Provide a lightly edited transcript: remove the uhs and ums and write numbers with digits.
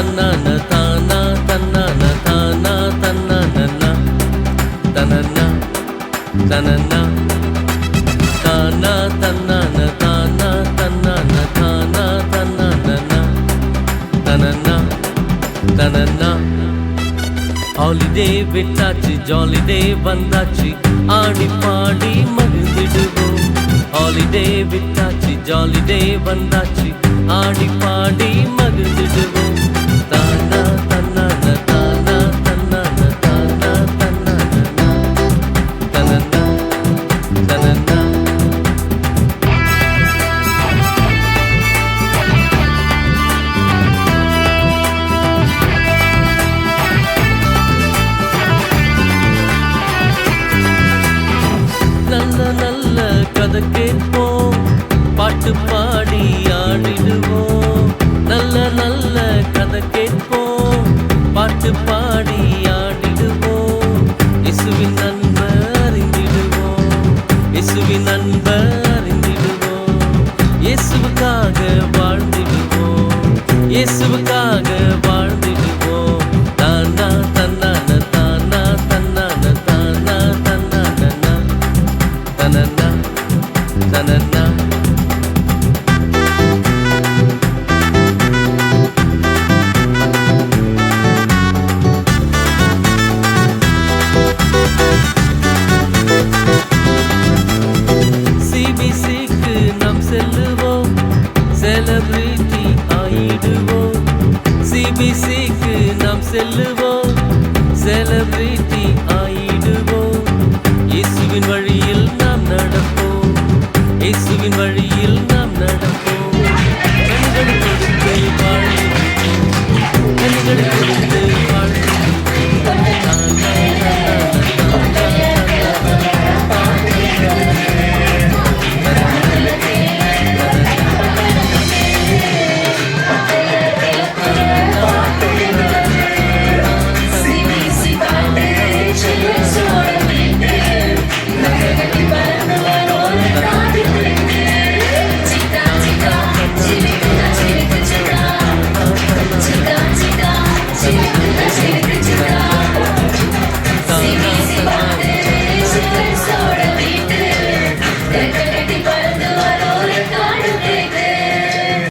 தன்னான தானா தன்னான தானா தன்னான தனனா தனனா தானா தன்னான தானா தன்னான தானா தன்னான தனனா தனனா ஹாலிடே விட்டாச்சு ஜாலிடே வந்தாச்சு ஆடி பாடி மகிழ்ந்திடுவோம் ஹாலிடே விட்டாச்சு ஜாலிடே வந்தாச்சு ஆடி பாடி மகிழ்ந்திடுவோம் தானா தன்னான தானா தன்னான தானா தன்னான தனனா தனனா நல்ல நல்ல கதை கேட்போம் பாட்டு பாடி ஆடிடுவோம் நல்ல நல்ல கதை கேட்போம் பாட்டு பாடி ஆடிடுவோம் இயேசுவின் அன்பை அறிந்திடுவோம் இயேசுவின் அன்பை அறிந்திடுவோம் இயேசுவுக்காக வாழ்ந்திடுவோம் இயேசுவுக்காக வாழ்ந்திடுவோம் தானா தன்னான தானா தன்னான தானா தன்னான தனனா தனனா